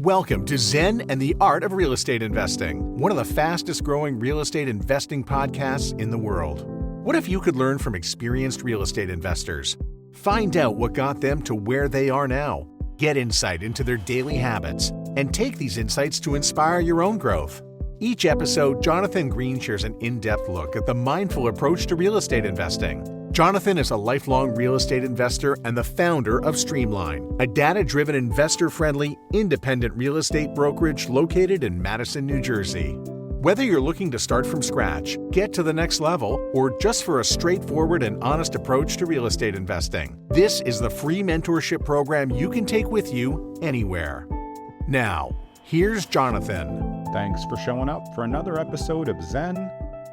Welcome to Zen and the Art of Real Estate Investing, one of the fastest growing real estate investing podcasts in the world. What if you could learn from experienced real estate investors? Find out what got them to where they are now, get insight into their daily habits, and take these insights to inspire your own growth. Each episode, Jonathan Greene shares an in-depth look at the mindful approach to real estate investing. Jonathan is a lifelong real estate investor and the founder of Streamline, a data-driven, investor-friendly, independent real estate brokerage located in Madison, New Jersey. Whether you're looking to start from scratch, get to the next level, or just for a straightforward and honest approach to real estate investing, this is the free mentorship program you can take with you anywhere. Now, here's Jonathan. Thanks for showing up for another episode of Zen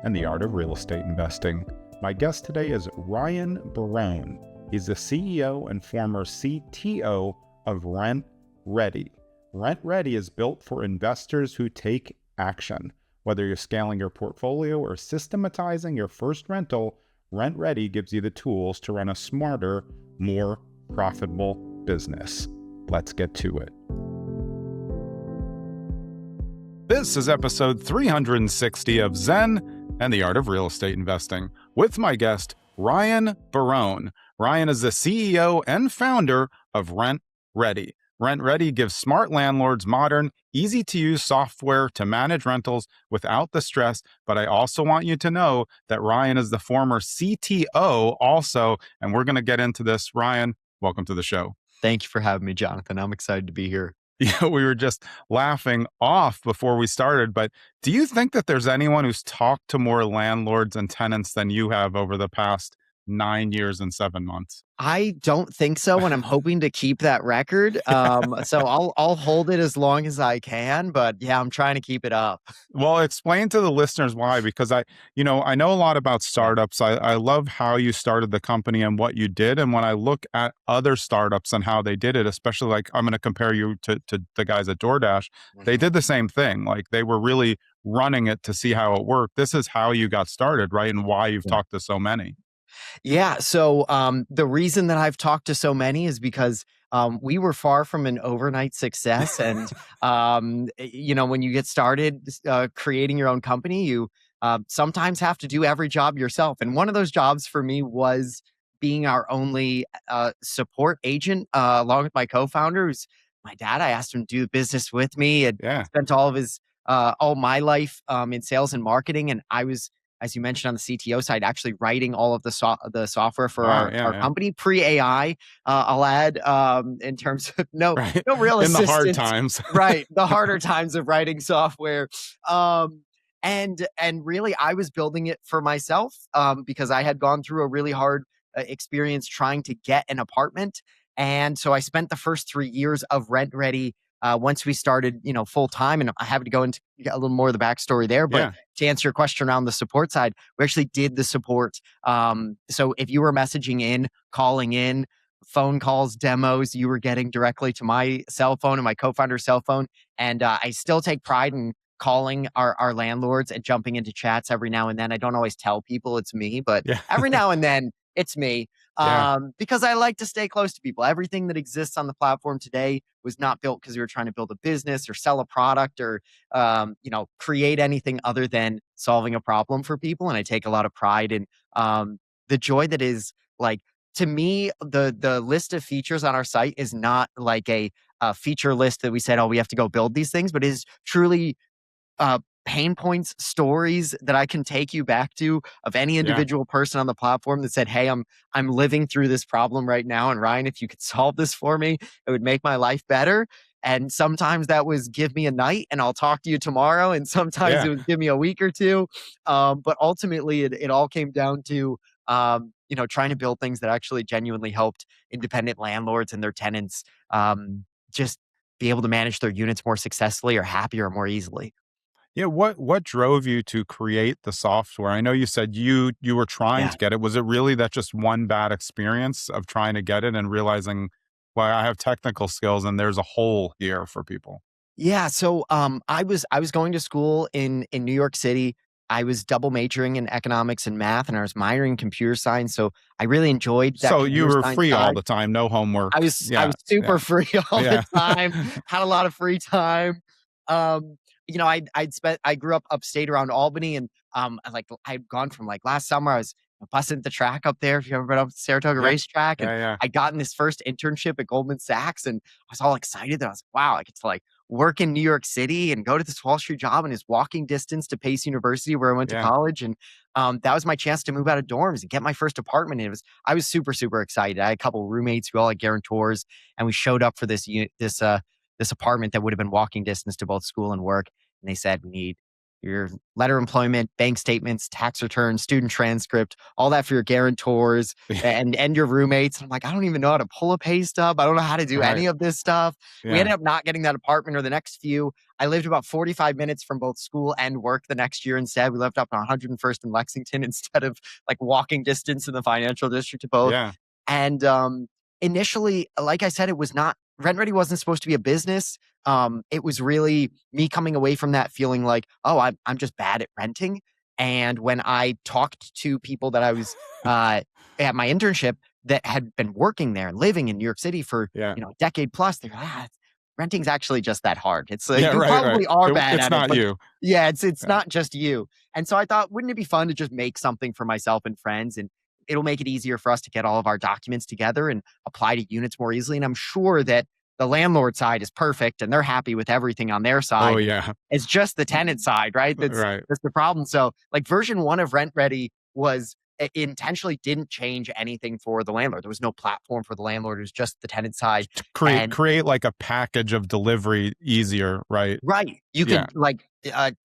and the Art of Real Estate Investing. My guest today is Ryan Barone. He's the CEO and former CTO of RentRedi. RentRedi is built for investors who take action. Whether you're scaling your portfolio or systematizing your first rental, RentRedi gives you the tools to run a smarter, more profitable business. Let's get to it. This is episode 360 of Zen and the Art of Real Estate Investing with my guest, Ryan Barone. Ryan is the CEO and founder of RentRedi. RentRedi gives smart landlords modern, easy-to-use software to manage rentals without the stress. But I also want you to know that Ryan is the former CTO also, and we're going to get into this. Ryan, welcome to the show. Thank you for having me, Jonathan. I'm excited to be here. Yeah, we were just laughing off before we started, but do you think that there's anyone who's talked to more landlords and tenants than you have over the past 9 years and 7 months? I don't think so, and I'm hoping to keep that record. So I'll hold it as long as I can, but yeah, I'm trying to keep it up. Well, explain to the listeners why, because I know a lot about startups. I love how you started the company and what you did. And when I look at other startups and how they did it, especially like I'm going to compare you to the guys at DoorDash, they did the same thing. Like they were really running it to see how it worked. This is how you got started, right? And why you've talked to so many. Yeah. So the reason that I've talked to so many is because we were far from an overnight success. And, when you get started creating your own company, you sometimes have to do every job yourself. And one of those jobs for me was being our only support agent along with my co-founder, who's my dad. I asked him to do the business with me and spent all my life in sales and marketing. And I was, as you mentioned on the CTO side, actually writing all of the software for our company pre-AI. I'll add in terms of no real assistance. In the hard times. Right. The harder times of writing software. And really I was building it for myself because I had gone through a really hard experience trying to get an apartment. And so I spent the first 3 years of RentRedi once we started, full time, and I have to go into a little more of the backstory there. But to answer your question around the support side, we actually did the support. So if you were messaging in, calling in, phone calls, demos, you were getting directly to my cell phone and my co-founder's cell phone. And I still take pride in calling our landlords and jumping into chats every now and then. I don't always tell people it's me, but every now and then it's me. Because I like to stay close to people. Everything that exists on the platform today was not built because we were trying to build a business or sell a product or, create anything other than solving a problem for people. And I take a lot of pride in the joy that is like, to me, the list of features on our site is not like a feature list that we said, we have to go build these things, but is truly pain points, stories that I can take you back to of any individual person on the platform that said, hey, I'm living through this problem right now. And Ryan, if you could solve this for me, it would make my life better. And sometimes that was give me a night and I'll talk to you tomorrow. And sometimes it would give me a week or two. But ultimately it all came down to, trying to build things that actually genuinely helped independent landlords and their tenants just be able to manage their units more successfully or happier or more easily. Yeah, what drove you to create the software? I know you said you were trying to get it. Was it really that just one bad experience of trying to get it and realizing, well, I have technical skills and there's a hole here for people? Yeah. So I was going to school in New York City, I was double majoring in economics and math, and I was minoring in computer science. So I really enjoyed that So you computer were science free all side. the time, no homework. I was super free all the Yeah. time, had a lot of free time. I grew up upstate around Albany, and I'd gone from like last summer, I was busting the track up there. If you've ever been up to Saratoga Yeah. racetrack, and Yeah. I got in this first internship at Goldman Sachs, and I was all excited that I was like, wow, I get to like work in New York City and go to this Wall Street job, and it's walking distance to Pace University where I went to Yeah. college. And that was my chance to move out of dorms and get my first apartment. And I was super, super excited. I had a couple of roommates who all had guarantors, and we showed up for this apartment that would have been walking distance to both school and work. And they said, we need your letter of employment, bank statements, tax returns, student transcript, all that for your guarantors and your roommates. And I'm like, I don't even know how to pull a pay stub. I don't know how to do Right. any of this stuff. We Yeah. ended up not getting that apartment or the next few. I lived about 45 minutes from both school and work the next year instead. We lived up on 101st and Lexington instead of like walking distance in the financial district to both. Yeah. And initially, like I said, it was not RentRedi wasn't supposed to be a business. It was really me coming away from that feeling like, oh, I'm just bad at renting. And when I talked to people that I was at my internship that had been working there and living in New York City for Yeah. a decade plus, they're like, renting's actually just that hard. It's like Yeah, you right. probably are bad It's at not it, but you. yeah, it's Yeah. not just you. And so I thought, wouldn't it be fun to just make something for myself and friends, and it'll make it easier for us to get all of our documents together and apply to units more easily. And I'm sure that the landlord side is perfect and they're happy with everything on their side. Oh, yeah. It's just the tenant side, right? Right. That's the problem. So like version 1 of RentRedi was it intentionally didn't change anything for the landlord. There was no platform for the landlord. It was just the tenant side. Create like a package of delivery easier, right? Right. You could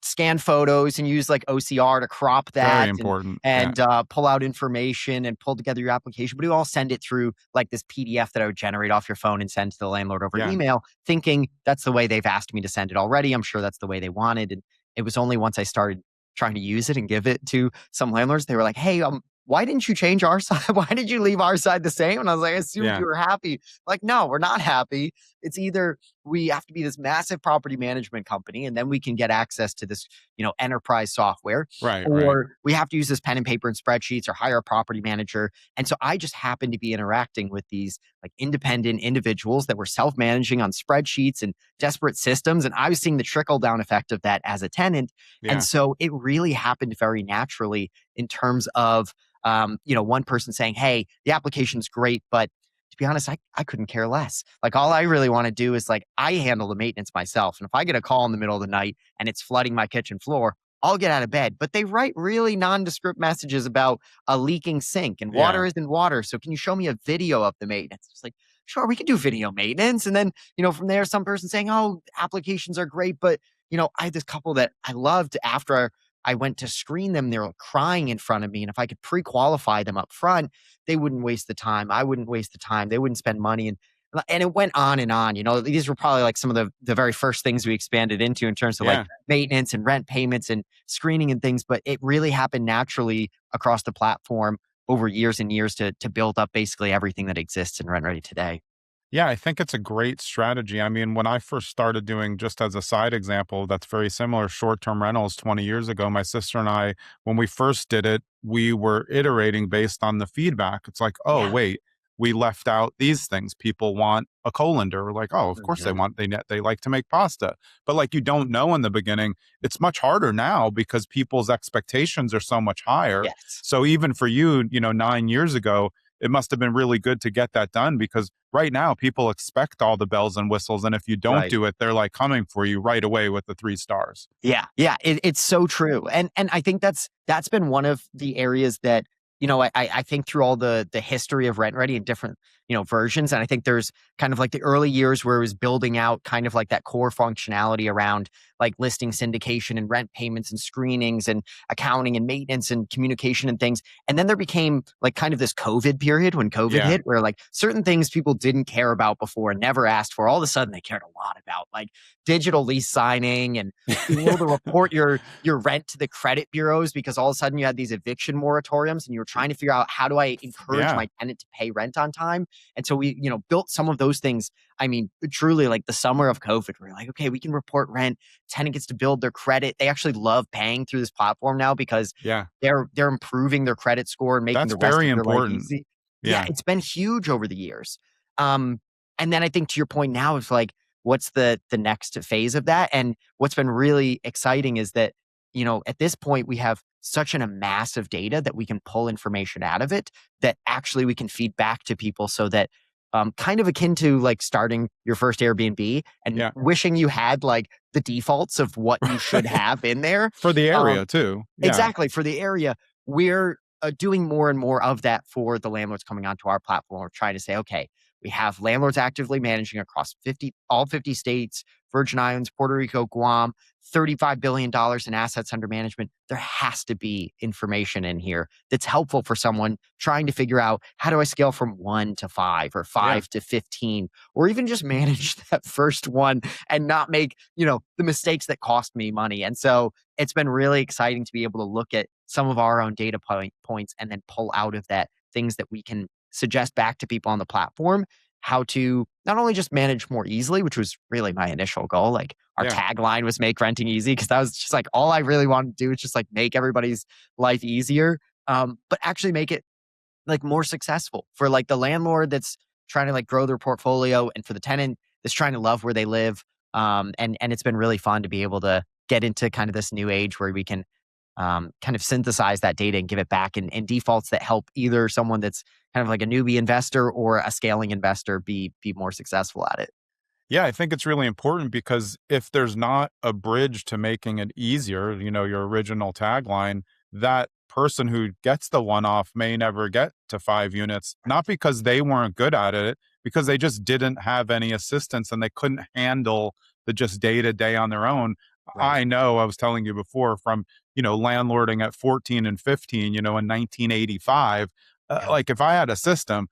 scan photos and use like OCR to crop that. Very important. And pull out information and pull together your application. But we all send it through like this PDF that I would generate off your phone and send to the landlord over email, thinking that's the way they've asked me to send it already. I'm sure that's the way they wanted. And it was only once I started trying to use it and give it to some landlords, they were like, hey, why didn't you change our side? Why did you leave our side the same? And I was like, I assumed you were happy. Like, no, we're not happy. It's either we have to be this massive property management company, and then we can get access to this, enterprise software. Right. Or we have to use this pen and paper and spreadsheets or hire a property manager. And so I just happened to be interacting with these like independent individuals that were self-managing on spreadsheets and desperate systems. And I was seeing the trickle down effect of that as a tenant. Yeah. And so it really happened very naturally in terms of, one person saying, hey, the application's great, but to be honest, I couldn't care less. Like all I really want to do is like, I handle the maintenance myself. And if I get a call in the middle of the night and it's flooding my kitchen floor, I'll get out of bed. But they write really nondescript messages about a leaking sink and water isn't water. So can you show me a video of the maintenance? It's like, sure, we can do video maintenance. And then, from there, some person saying, oh, applications are great. But, I had this couple that I loved after I went to screen them. They were crying in front of me. And if I could pre-qualify them up front, they wouldn't waste the time. I wouldn't waste the time. They wouldn't spend money. And it went on and on. These were probably like some of the very first things we expanded into in terms of like maintenance and rent payments and screening and things. But it really happened naturally across the platform over years and years to build up basically everything that exists in RentRedi today. Yeah, I think it's a great strategy. I mean, when I first started doing, just as a side example, that's very similar, short-term rentals 20 years ago, my sister and I, when we first did it, we were iterating based on the feedback. It's like, oh, wait, we left out these things. People want a colander. We're like, oh, of course they like to make pasta. But like, you don't know in the beginning. It's much harder now because people's expectations are so much higher. Yes. So even for you, 9 years ago, it must have been really good to get that done because right now people expect all the bells and whistles. And if you don't do it, they're like coming for you right away with the 3 stars. Yeah. Yeah. It's so true. And I think that's been one of the areas that, I think through all the history of RentRedi and different, versions. And I think there's kind of like the early years where it was building out kind of like that core functionality around like listing syndication and rent payments and screenings and accounting and maintenance and communication and things. And then there became like kind of this COVID period when COVID hit where like certain things people didn't care about before and never asked for, all of a sudden they cared a lot about, like digital lease signing and being able to report your rent to the credit bureaus because all of a sudden you had these eviction moratoriums and you were trying to figure out how do I encourage my tenant to pay rent on time. And so we, built some of those things. I mean, truly like the summer of COVID, we're like, okay, we can report rent. Tenant gets to build their credit. They actually love paying through this platform now because Yeah. they're improving their credit score and making That's the rest very of their life important. easy. Yeah, Yeah. it's been huge over the years. Um, and then I think to your point now, it's like, what's the next phase of that? And what's been really exciting is that, at this point, we have such a massive data that we can pull information out of it that actually we can feed back to people so that kind of akin to like starting your first Airbnb and Yeah. wishing you had like the defaults of what you should have in there. For the Um, area too. Yeah. Exactly. For the area, we're doing more and more of that for the landlords coming onto our platform. We're trying to say, okay, we have landlords actively managing across all 50 states, Virgin Islands, Puerto Rico, Guam, $35 billion in assets under management. There has to be information in here that's helpful for someone trying to figure out, how do I scale from 1 to 5 or 5 to 15, or even just manage that first one and not make, the mistakes that cost me money. And so it's been really exciting to be able to look at some of our own data points and then pull out of that things that we can suggest back to people on the platform how to not only just manage more easily, which was really my initial goal. Like our Yeah. tagline was make renting easy, because that was just like all I really wanted to do is just like make everybody's life easier, but actually make it like more successful for like the landlord that's trying to like grow their portfolio, and for the tenant that's trying to love where they live. And it's been really fun to be able to get into kind of this new age where we can kind of synthesize that data and give it back in defaults that help either someone that's kind of like a newbie investor or a scaling investor be more successful at it. Yeah, I think it's really important because if there's not a bridge to making it easier, your original tagline, that person who gets the one off may never get to 5 units, not because they weren't good at it, because they just didn't have any assistance and they couldn't handle the just day to day on their own. Right. I know I was telling you before from, landlording at 14 and 15, in 1985, Yeah. like if I had a system,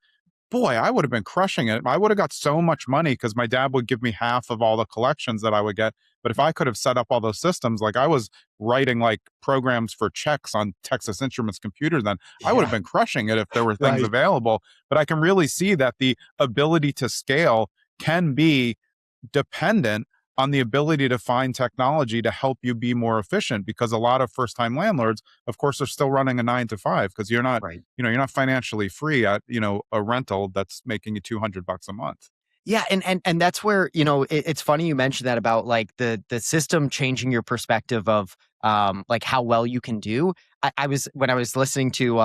boy, I would have been crushing it. I would have got so much money because my dad would give me half of all the collections that I would get. But if I could have set up all those systems, like I was writing like programs for checks on Texas Instruments computers, then I would have Yeah. been crushing it if there were things Right. available. But I can really see that the ability to scale can be dependent on the ability to find technology to help you be more efficient, because a lot of first time landlords, of course, are still running a 9 to 5 because Right. you're not financially free at, a rental that's making you $200 a month. Yeah, and that's where, it's funny you mentioned that about like the system changing your perspective of like how well you can do. I was when I was listening to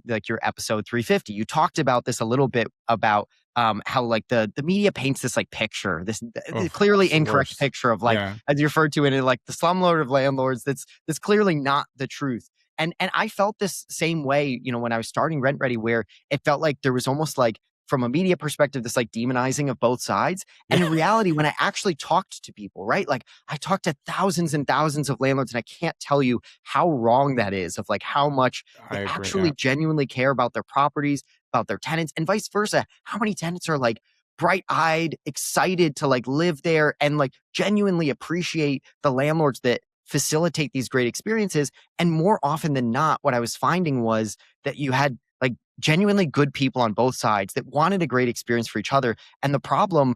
like your episode 350, you talked about this a little bit about how like the media paints this like picture, this Oh, clearly it's the incorrect worst. picture of like, Yeah. as you referred to it, in like the slumlord of landlords, that's clearly not the truth. And I felt this same way, when I was starting RentRedi, where it felt like there was almost like, from a media perspective, this like demonizing of both sides. And Yeah. in reality, when I actually talked to people, right? Like I talked to thousands and thousands of landlords, and I can't tell you how wrong that is, of like how much I they agree. actually Yeah. genuinely care about their properties, about their tenants, and vice versa. How many tenants are like bright-eyed, excited to like live there and like genuinely appreciate the landlords that facilitate these great experiences. And more often than not, what I was finding was that you had like genuinely good people on both sides that wanted a great experience for each other. And the problem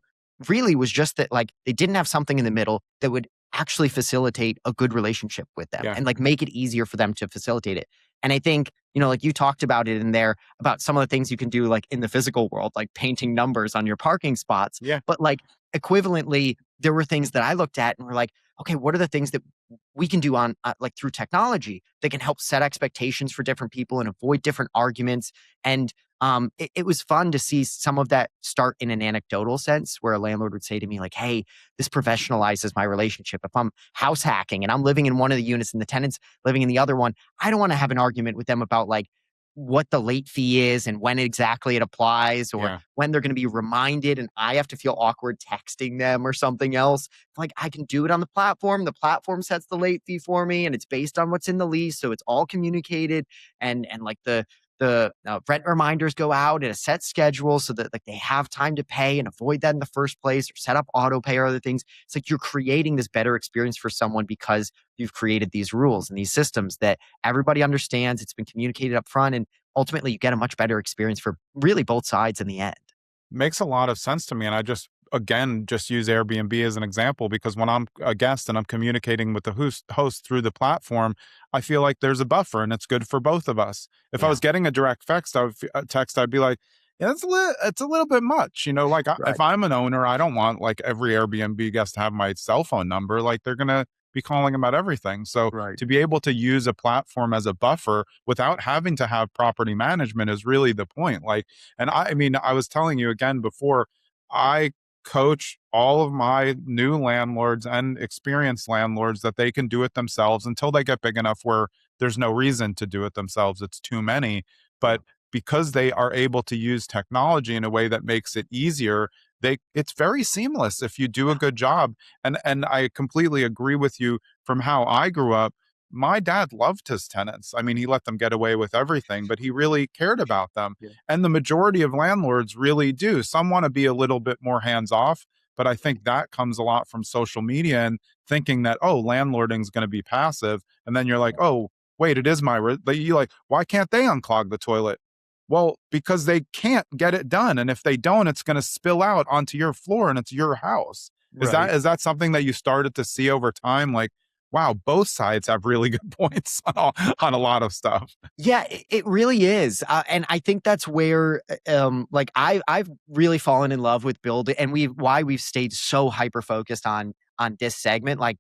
really was just that like they didn't have something in the middle that would actually facilitate a good relationship with them Yeah. and like make it easier for them to facilitate it. And I think, like you talked about it in there about some of the things you can do like in the physical world, like painting numbers on your parking spots. Yeah. But like equivalently, there were things that I looked at and were like, okay, what are the things that we can do on like through technology that can help set expectations for different people and avoid different arguments. And it was fun to see some of that start in an anecdotal sense, where a landlord would say to me like, hey, this professionalizes my relationship. If I'm house hacking and I'm living in one of the units and the tenant's living in the other one, I don't want to have an argument with them about like what the late fee is and when exactly it applies, or Yeah. when they're going to be reminded and I have to feel awkward texting them or something else. Like I can do it on the platform. The platform sets the late fee for me and it's based on what's in the lease. So it's all communicated, and like the rent reminders go out at a set schedule so that like they have time to pay and avoid that in the first place, or set up auto pay or other things. It's like you're creating this better experience for someone because you've created these rules and these systems that everybody understands. It's been communicated up front, and ultimately you get a much better experience for really both sides in the end. Makes a lot of sense to me. And I just, again, just use Airbnb as an example because when I'm a guest and I'm communicating with the host through the platform, I feel like there's a buffer and it's good for both of us. If I Yeah. was getting a direct text, I'd be like, yeah, it's a little bit much. Like Right. if I'm an owner, I don't want like every Airbnb guest to have my cell phone number. Like they're going to be calling about everything. So Right. to be able to use a platform as a buffer without having to have property management is really the point. Like, and I mean, I was telling you again before, I coach all of my new landlords and experienced landlords that they can do it themselves until they get big enough where there's no reason to do it themselves. It's too many. Yeah. But because they are able to use technology in a way that makes it easier, it's very seamless if you do a good job. And I completely agree with you from how I grew up. My dad loved his tenants. I mean, he let them get away with everything, but he really cared about them. Yeah. And the majority of landlords really do. Some want to be a little bit more hands off, but I think that comes a lot from social media and thinking that, oh, landlording is going to be passive. And then you're like, oh, wait, it is you like, why can't they unclog the toilet? Well, because they can't get it done. And if they don't, it's going to spill out onto your floor and it's your house. Right. Is that something that you started to see over time? Like, wow, both sides have really good points on a lot of stuff. Yeah, it really is, and I think that's where, like I've really fallen in love with building, and we've stayed so hyper focused on this segment. Like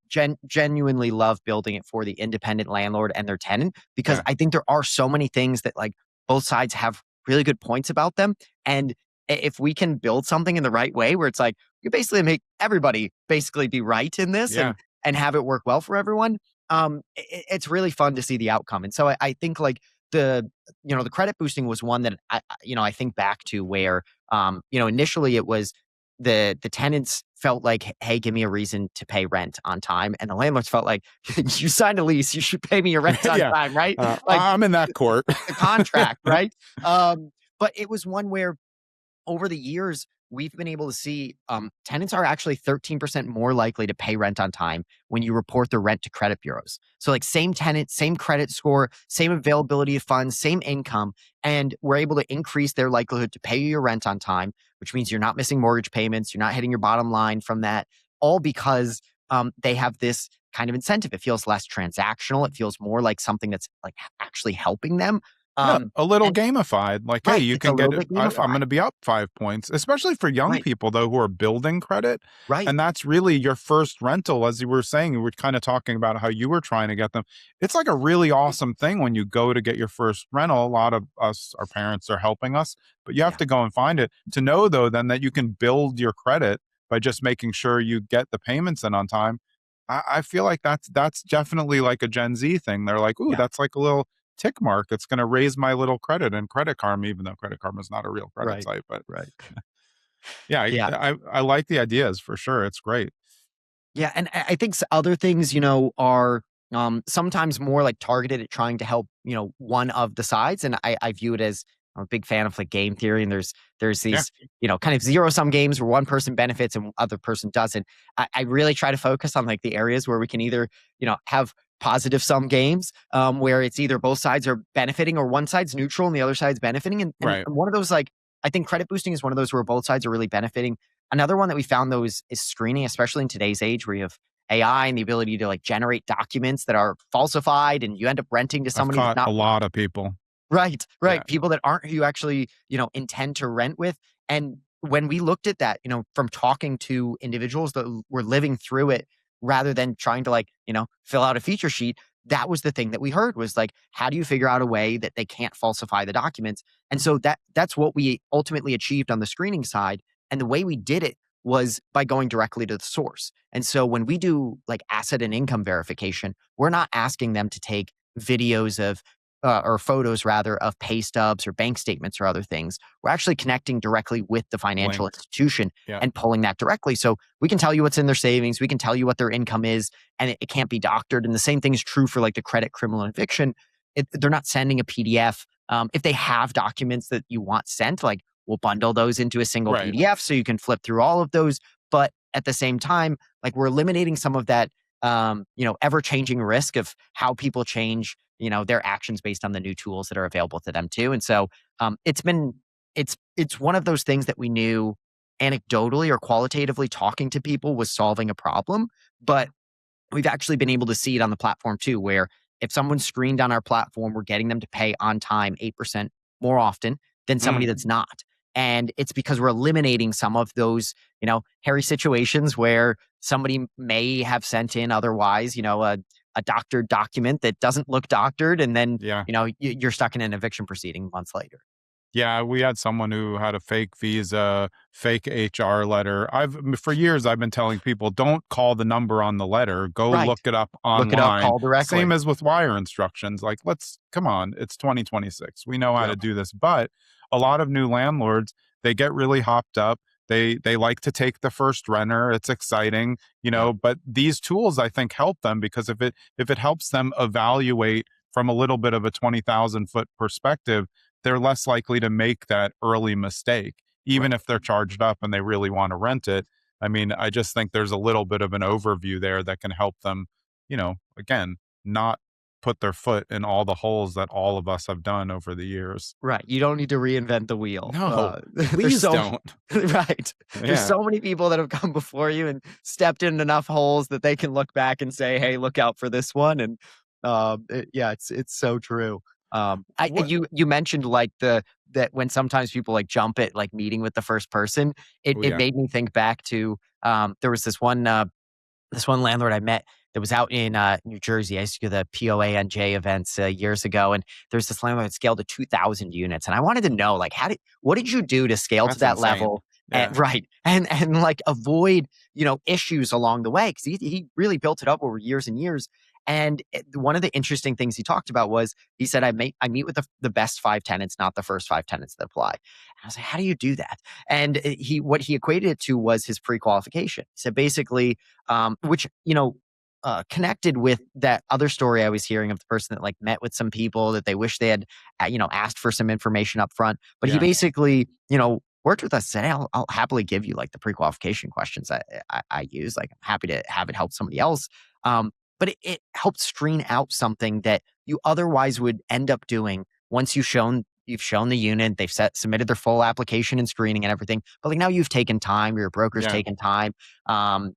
genuinely love building it for the independent landlord and their tenant because Yeah. I think there are so many things that like both sides have really good points about them, and if we can build something in the right way, where it's like you basically make everybody basically be right in this, Yeah. and have it work well for everyone. It's really fun to see the outcome. And so I think like the credit boosting was one that I think back to where, initially it was the tenants felt like, hey, give me a reason to pay rent on time. And the landlords felt like you signed a lease, you should pay me your rent on Yeah. time, right? Like I'm in that court. the contract, right? But it was one where over the years, we've been able to see tenants are actually 13% more likely to pay rent on time when you report their rent to credit bureaus. So, like, same tenant, same credit score, same availability of funds, same income. And we're able to increase their likelihood to pay you your rent on time, which means you're not missing mortgage payments, you're not hitting your bottom line from that, all because they have this kind of incentive. It feels less transactional, it feels more like something that's like actually helping them. Yeah, a little And gamified. Like, hey, right, you it's a can get little it. bit I'm gamified. going to be up 5 points, especially for young Right, people though who are building credit. right. And that's really your first rental, as you were saying. You were kind of talking about how you were trying to get them. It's like a really awesome thing when you go to get your first rental. A lot of us, our parents, are helping us, but you have Yeah. to go and find it. To know though, then that you can build your credit by just making sure you get the payments in on time. I feel like that's definitely like a Gen Z thing. They're like, ooh, Yeah. that's like a little tick mark. It's going to raise my little credit and Credit Karma, even though Credit Karma is not a real credit Right. site. But Right. yeah, Yeah. I like the ideas for sure. It's great. Yeah, and I think other things, are sometimes more like targeted at trying to help, one of the sides. And I view it as I'm a big fan of like game theory, and there's Yeah, these, kind of zero sum games where one person benefits and other person doesn't. I really try to focus on like the areas where we can either, have positive sum games, where it's either both sides are benefiting or one side's neutral and the other side's benefiting. And right. one of those, like, I think credit boosting is one of those where both sides are really benefiting. Another one that we found though is screening, especially in today's age where you have AI and the ability to like generate documents that are falsified and you end up renting to I've somebody that's caught a not lot of people. right, Yeah, right. People that aren't who you actually, intend to rent with. And when we looked at that, from talking to individuals that were living through it rather than trying to like, fill out a feature sheet, that was the thing that we heard was like, how do you figure out a way that they can't falsify the documents? And so that's what we ultimately achieved on the screening side. And the way we did it was by going directly to the source. And so when we do like asset and income verification, we're not asking them to take videos of or photos rather of pay stubs or bank statements or other things. We're actually connecting directly with the financial linked. institution Yeah, and pulling that directly. So we can tell you what's in their savings. We can tell you what their income is, and it can't be doctored. And the same thing is true for like the credit, criminal, and eviction. They're not sending a PDF. If they have documents that you want sent, like we'll bundle those into a single right. PDF so you can flip through all of those. But at the same time, like we're eliminating some of that, ever changing risk of how people change, their actions based on the new tools that are available to them too. And so it's it's one of those things that we knew anecdotally or qualitatively talking to people was solving a problem, but we've actually been able to see it on the platform too, where if someone's screened on our platform, we're getting them to pay on time 8% more often than somebody that's not. And it's because we're eliminating some of those, hairy situations where somebody may have sent in otherwise, a doctored document that doesn't look doctored. And then, Yeah. you're stuck in an eviction proceeding months later. Yeah, we had someone who had a fake visa, fake HR letter. For years I've been telling people, don't call the number on the letter. Go Right. look it up Look it up, online. call directly. Same as with wire instructions. Like, come on, it's 2026. We know how to Yep. do this. But a lot of new landlords, they get really hopped up. They like to take the first renter. It's exciting, Yep. but these tools I think help them, because if it helps them evaluate from a little bit of a 20,000-foot perspective, they're less likely to make that early mistake, even Right. if they're charged up and they really want to rent it. I mean, I just think there's a little bit of an overview there that can help them, again, not put their foot in all the holes that all of us have done over the years. Right. You don't need to reinvent the wheel. No, There's please don't. right. There's Yeah. so many people that have come before you and stepped in enough holes that they can look back and say, "Hey, look out for this one." And it's so true. What? You mentioned like that when sometimes people like jump at like meeting with the first person, it Oh, it yeah. made me think back to there was this one landlord I met that was out in New Jersey. I used to do the POANJ events years ago, and there's this landlord that scaled to 2,000 units, and I wanted to know like what did you do to scale to That's that insane. level? Yeah. And right, and like avoid issues along the way because he really built it up over years and years. And one of the interesting things he talked about was he said I meet with the best 5 tenants, not the first 5 tenants that apply. And I was like, how do you do that? And what he equated it to was his pre-qualification. He said basically which connected with that other story I was hearing of the person that like met with some people that they wish they had asked for some information up front, but he Yeah. basically worked with us, said, hey, I'll happily give you like the pre-qualification questions I use, like I'm happy to have it help somebody else. But it helped screen out something that you otherwise would end up doing once you've shown the unit, they've submitted their full application and screening and everything. But like now you've taken time, your broker's Yeah. taken time,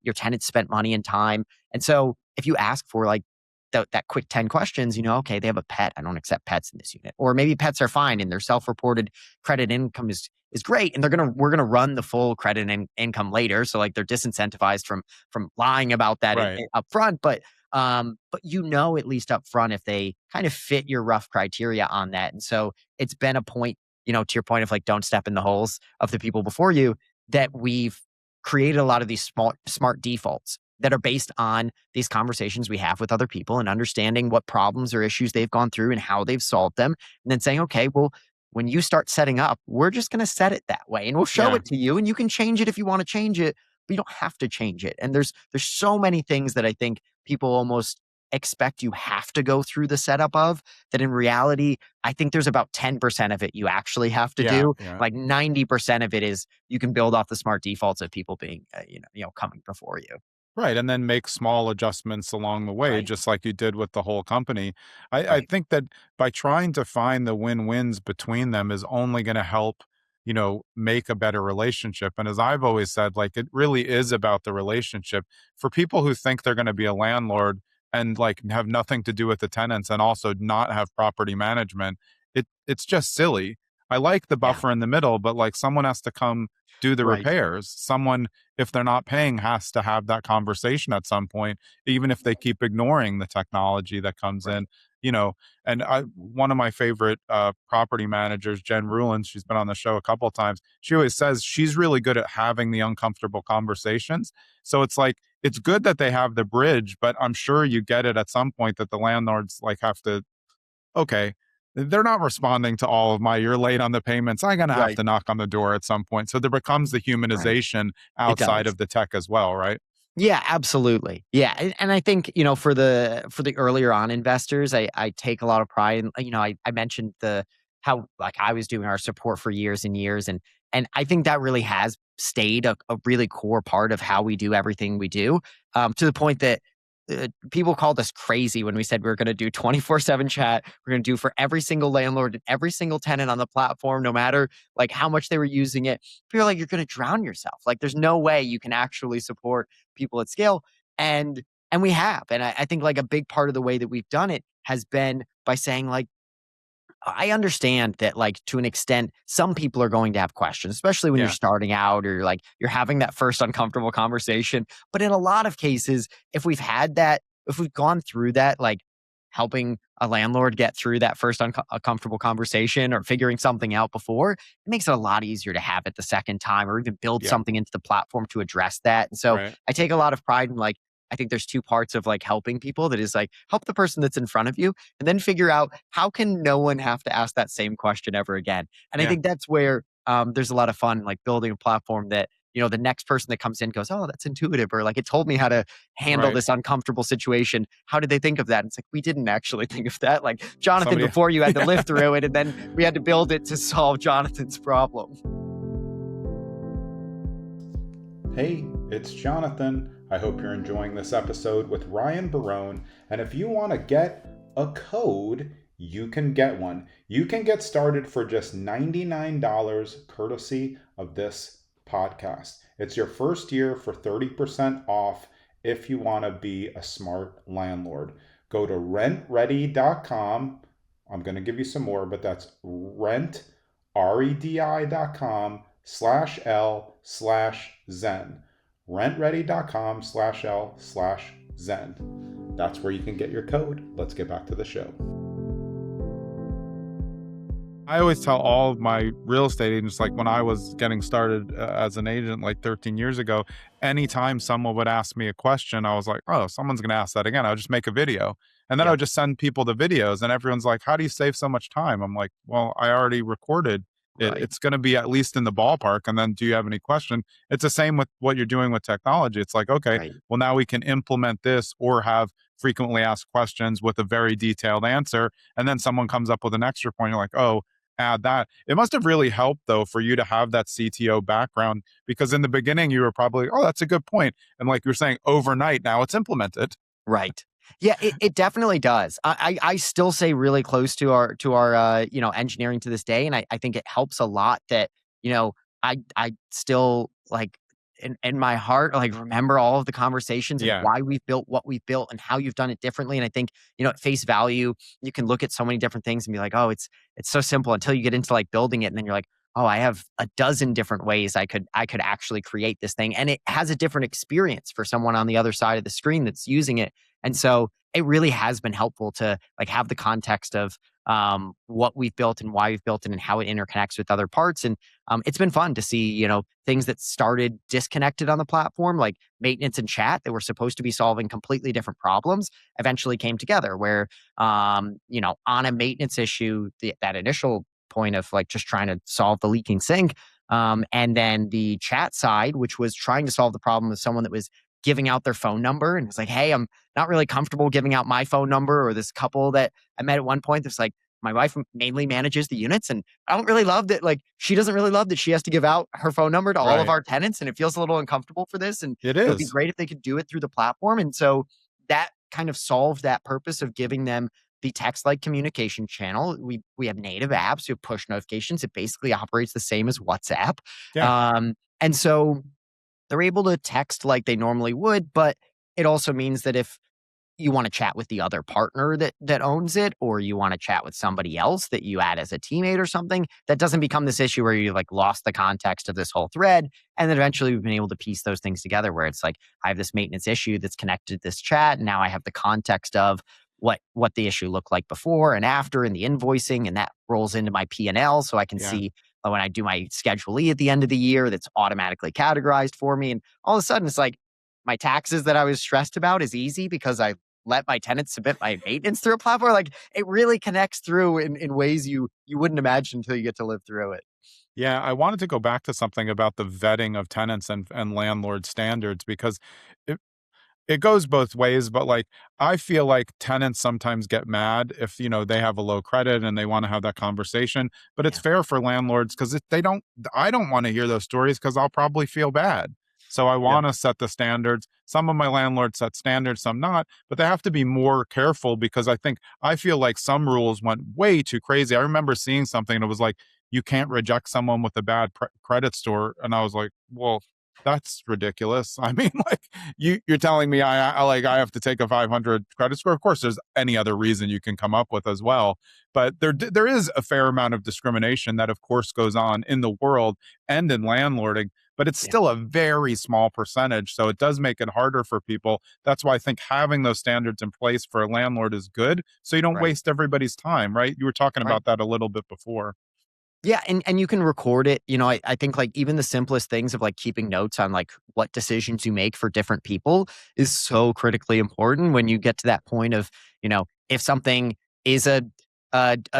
your tenants spent money and time. And so if you ask for like that quick 10 questions, okay, they have a pet. I don't accept pets in this unit. Or maybe pets are fine and their self-reported credit income is great. And we're gonna run the full credit income later. So like they're disincentivized from lying about that Right. up front. But at least up front if they kind of fit your rough criteria on that. And so it's been a point, to your point of like don't step in the holes of the people before you, that we've created a lot of these smart defaults that are based on these conversations we have with other people and understanding what problems or issues they've gone through and how they've solved them. And then saying, okay, well, when you start setting up, we're just going to set it that way and we'll show Yeah. it to you and you can change it if you want to change it, but you don't have to change it. And there's so many things that I think people almost expect you have to go through the setup of that in reality, I think there's about 10% of it you actually have to do. Yeah. Like 90% of it is you can build off the smart defaults of people being, coming before you. Right. And then make small adjustments along the way, Right. just like you did with the whole company. I Right. think that by trying to find the win-wins between them is only going to help, make a better relationship. And as I've always said, like it really is about the relationship. For people who think they're going to be a landlord and like have nothing to do with the tenants and also not have property management, it's just silly. I like the Yeah. buffer in the middle, but like someone has to come do the Right. repairs. Someone, if they're not paying, has to have that conversation at some point, even if they keep ignoring the technology that comes Right. in, and one of my favorite property managers, Jen Rulin, she's been on the show a couple of times. She always says she's really good at having the uncomfortable conversations. So it's like, it's good that they have the bridge, but I'm sure you get it at some point that the landlords like have to, okay, they're not responding to all of my, you're late on the payments, I'm going to have Right. to knock on the door at some point. So there becomes the humanization outside does. of the tech as well, right? Yeah, absolutely. Yeah. And I think, for the earlier on investors, I take a lot of pride in, I mentioned how like I was doing our support for years and years. And I think that really has stayed a really core part of how we do everything we do, to the point that people called us crazy when we said we were going to do 24/7 chat. We're going to do for every single landlord and every single tenant on the platform, no matter like how much they were using it. People are like, you're going to drown yourself. Like there's no way you can actually support people at scale. And we have. And I think like a big part of the way that we've done it has been by saying like, I understand that, like, to an extent, some people are going to have questions, especially when you're Yeah. starting out or like you're having that first uncomfortable conversation. But in a lot of cases, if we've had that, if we've gone through that, like helping a landlord get through that first uncomfortable conversation or figuring something out before, it makes it a lot easier to have it the second time or even build Yeah. something into the platform to address that. And so Right. I take a lot of pride in like, I think there's two parts of like helping people that is like help the person that's in front of you and then figure out how can no one have to ask that same question ever again. And I Yeah. think that's where there's a lot of fun, like building a platform that, you know, the next person that comes in goes, oh, that's intuitive, or like it told me how to handle Right. this uncomfortable situation. How did they think of that? And it's like, we didn't actually think of that. Like Jonathan, Somebody- before you had to live through it, and then we had to build it to solve Jonathan's problem. Hey, it's Jonathan. I hope you're enjoying this episode with Ryan Barone. And if you want to get a code, you can get one. You can get started for just $99 courtesy of this podcast. It's your first year for 30% off if you want to be a smart landlord. Go to rentredi.com. I'm going to give you some more, but that's redi.com/L/Zen. rentredi.com/L/Zen. That's where you can get your code. Let's get back to the show. I always tell all of my real estate agents, like when I was getting started as an agent like 13 years ago, anytime someone would ask me a question, I was like, oh, someone's going to ask that again. I'll just make a video. And then I would just send people the videos and everyone's like, how do you save so much time? I'm like, well, I already recorded it. Right. It's going to be at least in the ballpark. And then do you have any question? It's the same with what you're doing with technology. It's like, okay, Right. well, now we can implement this or have frequently asked questions with a very detailed answer. And then someone comes up with an extra point. You're like, oh, add that. It must have really helped though for you to have that CTO background, because in the beginning you were probably, oh, that's a good point. And like you're saying, overnight now it's implemented. Right. Yeah, it definitely does. I still say really close to our you know, engineering to this day. And I think it helps a lot that, you know, I still like in my heart, like remember all of the conversations and Yeah. why we've built what we've built and how you've done it differently. And I think, you know, at face value, you can look at so many different things and be like, oh, it's so simple until you get into like building it. And then you're like, oh, I have a dozen different ways I could actually create this thing. And it has a different experience for someone on the other side of the screen that's using it. And so it really has been helpful to like have the context of what we've built and why we've built it and how it interconnects with other parts. And it's been fun to see, you know, things that started disconnected on the platform, like maintenance and chat that were supposed to be solving completely different problems, eventually came together where, you know, on a maintenance issue, that initial point of like just trying to solve the leaking sink. And then the chat side, which was trying to solve the problem with someone that was giving out their phone number and was like, hey, I'm not really comfortable giving out my phone number. Or this couple that I met at one point that's like, my wife mainly manages the units and I don't really love that. Like, she doesn't really love that she has to give out her phone number to all of Right. our tenants. And it feels a little uncomfortable for this. And It it would be is. great if they could do it through the platform. And so that kind of solved that purpose of giving them the text-like communication channel. We have native apps, we have push notifications. It basically operates the same as WhatsApp. Yeah. And so they're able to text like they normally would, but it also means that if you want to chat with the other partner that owns it, or you want to chat with somebody else that you add as a teammate or something, that doesn't become this issue where you like lost the context of this whole thread. And then eventually we've been able to piece those things together where it's like, I have this maintenance issue that's connected to this chat. And now I have the context of what the issue looked like before and after and the invoicing, and that rolls into my P&L so I can see when I do my Schedule E at the end of the year, that's automatically categorized for me. And all of a sudden it's like my taxes that I was stressed about is easy because I let my tenants submit my maintenance through a platform. Like it really connects through in ways you wouldn't imagine until you get to live through it. Yeah, I wanted to go back to something about the vetting of tenants and landlord standards, because it goes both ways, but like I feel like tenants sometimes get mad if, you know, they have a low credit and they want to have that conversation, but it's Yeah. fair for landlords because I don't want to hear those stories because I'll probably feel bad. So I Yeah. want to set the standards. Some of my landlords set standards, some not, but they have to be more careful because I feel like some rules went way too crazy. I remember seeing something and it was like, you can't reject someone with a bad credit score. And I was like, well, that's ridiculous. I mean, like you're telling me I have to take a 500 credit score. Of course, there's any other reason you can come up with as well, but there is a fair amount of discrimination that, of course, goes on in the world and in landlording, but it's Yeah. still a very small percentage. So it does make it harder for people. That's why I think having those standards in place for a landlord is good, so you don't Right. waste everybody's time. Right? You were talking Right. about that a little bit before. Yeah, and you can record it. I think like even the simplest things of like keeping notes on like what decisions you make for different people is so critically important when you get to that point of, if something is a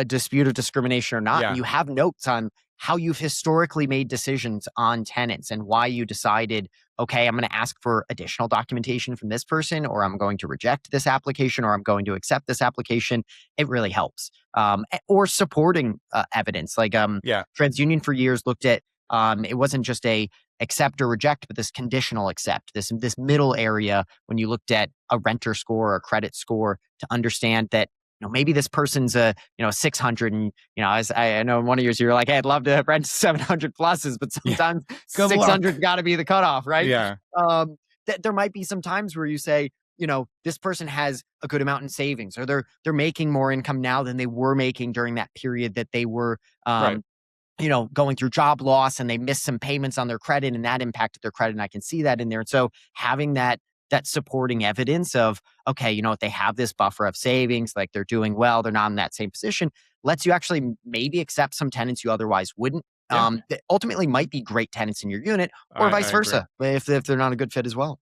dispute of discrimination or not, and Yeah. you have notes on how you've historically made decisions on tenants and why you decided, okay, I'm going to ask for additional documentation from this person, or I'm going to reject this application, or I'm going to accept this application. It really helps. Or supporting evidence. Like Yeah. TransUnion for years looked at it wasn't just a accept or reject, but this conditional accept, this middle area when you looked at a renter score or a credit score to understand that maybe this person's a 600, and as I know in one of yours you're like, hey, I'd love to rent 700 pluses, but Yeah. sometimes Good luck. 600's got to be the cutoff, right? Yeah. There might be some times where you say, this person has a good amount in savings, or they're making more income now than they were making during that period that they were, Right. going through job loss, and they missed some payments on their credit, and that impacted their credit. And I can see that in there. And so having that supporting evidence of, okay, what, they have this buffer of savings, like they're doing well, they're not in that same position, lets you actually maybe accept some tenants you otherwise wouldn't. Yeah. That ultimately might be great tenants in your unit, or I vice agree. versa, if they're not a good fit as well.